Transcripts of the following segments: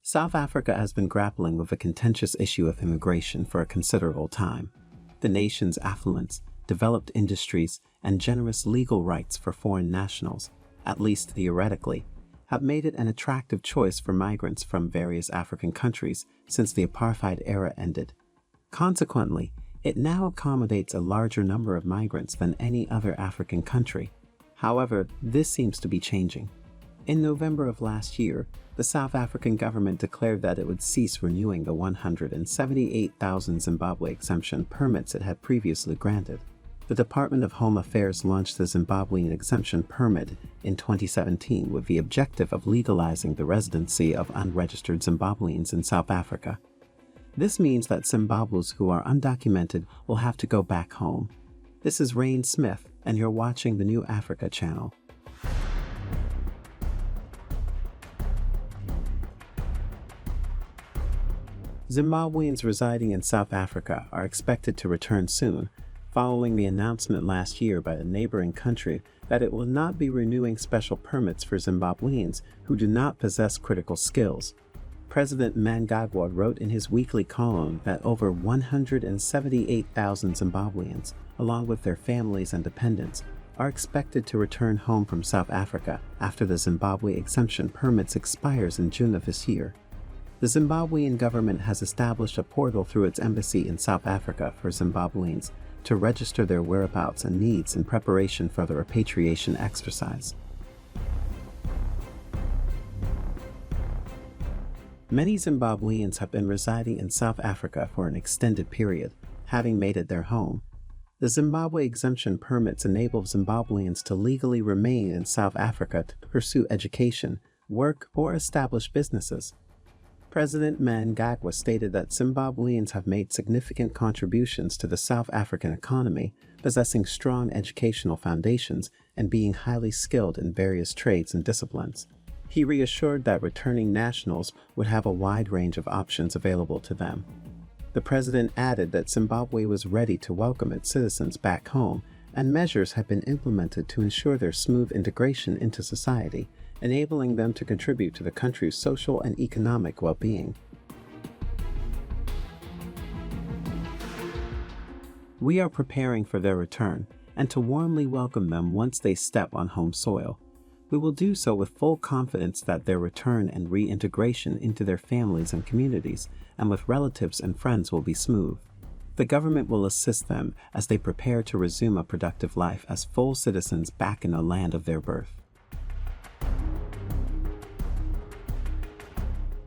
South Africa has been grappling with a contentious issue of immigration for a considerable time. The nation's affluence, developed industries, and generous legal rights for foreign nationals, at least theoretically, have made it an attractive choice for migrants from various African countries since the apartheid era ended. Consequently, it now accommodates a larger number of migrants than any other African country. However, this seems to be changing. In November of last year, the South African government declared that it would cease renewing the 178,000 Zimbabwe Exemption Permits it had previously granted. The Department of Home Affairs launched the Zimbabwean Exemption Permit in 2017 with the objective of legalizing the residency of unregistered Zimbabweans in South Africa. This means that Zimbabweans who are undocumented will have to go back home. This is Rain Smith, and you're watching the New Africa channel. Zimbabweans residing in South Africa are expected to return soon, following the announcement last year by the neighboring country that it will not be renewing special permits for Zimbabweans who do not possess critical skills. President Mnangagwa wrote in his weekly column that over 178,000 Zimbabweans, along with their families and dependents, are expected to return home from South Africa after the Zimbabwe Exemption Permits expires in June of this year. The Zimbabwean government has established a portal through its embassy in South Africa for Zimbabweans to register their whereabouts and needs in preparation for the repatriation exercise. Many Zimbabweans have been residing in South Africa for an extended period, having made it their home. The Zimbabwe Exemption Permits enable Zimbabweans to legally remain in South Africa to pursue education, work, or establish businesses. President Mnangagwa stated that Zimbabweans have made significant contributions to the South African economy, possessing strong educational foundations and being highly skilled in various trades and disciplines. He reassured that returning nationals would have a wide range of options available to them. The president added that Zimbabwe was ready to welcome its citizens back home, and measures have been implemented to ensure their smooth integration into society, enabling them to contribute to the country's social and economic well-being. We are preparing for their return and to warmly welcome them once they step on home soil. We will do so with full confidence that their return and reintegration into their families and communities and with relatives and friends will be smooth. The government will assist them as they prepare to resume a productive life as full citizens back in the land of their birth.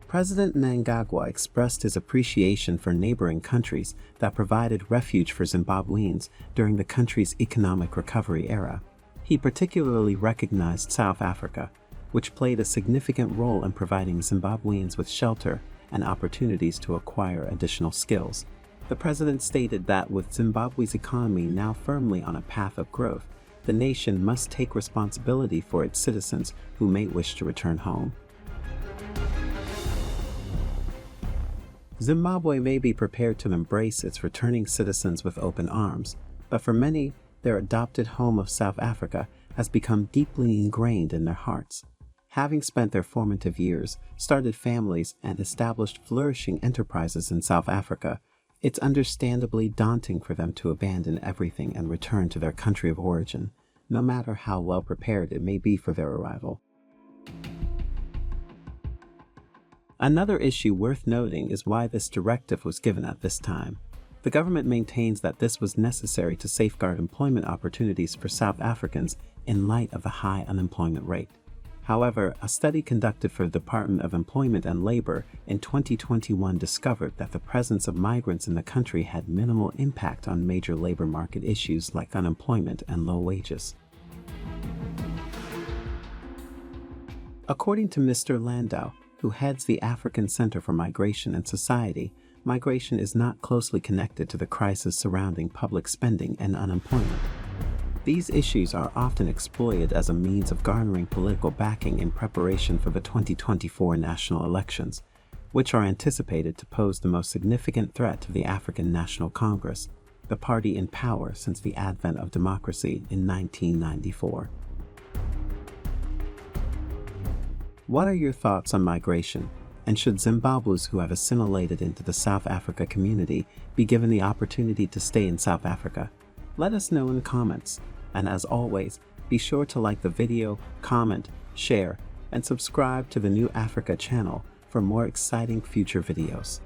President Mnangagwa expressed his appreciation for neighboring countries that provided refuge for Zimbabweans during the country's economic recovery era. He particularly recognized South Africa, which played a significant role in providing Zimbabweans with shelter and opportunities to acquire additional skills. The president stated that with Zimbabwe's economy now firmly on a path of growth, the nation must take responsibility for its citizens who may wish to return home. Zimbabwe may be prepared to embrace its returning citizens with open arms, but for many, their adopted home of South Africa has become deeply ingrained in their hearts. Having spent their formative years, started families, and established flourishing enterprises in South Africa, it's understandably daunting for them to abandon everything and return to their country of origin, no matter how well prepared it may be for their arrival. Another issue worth noting is why this directive was given at this time. The government maintains that this was necessary to safeguard employment opportunities for South Africans in light of the high unemployment rate. However, a study conducted for the Department of Employment and Labor in 2021 discovered that the presence of migrants in the country had minimal impact on major labor market issues like unemployment and low wages. According to Mr. Landau, who heads the African Center for Migration and Society, migration is not closely connected to the crisis surrounding public spending and unemployment. These issues are often exploited as a means of garnering political backing in preparation for the 2024 national elections, which are anticipated to pose the most significant threat to the African National Congress, the party in power since the advent of democracy in 1994. What are your thoughts on migration? And should Zimbabweans who have assimilated into the South Africa community be given the opportunity to stay in South Africa? Let us know in the comments. And as always, be sure to like the video, comment, share, and subscribe to the New Africa channel for more exciting future videos.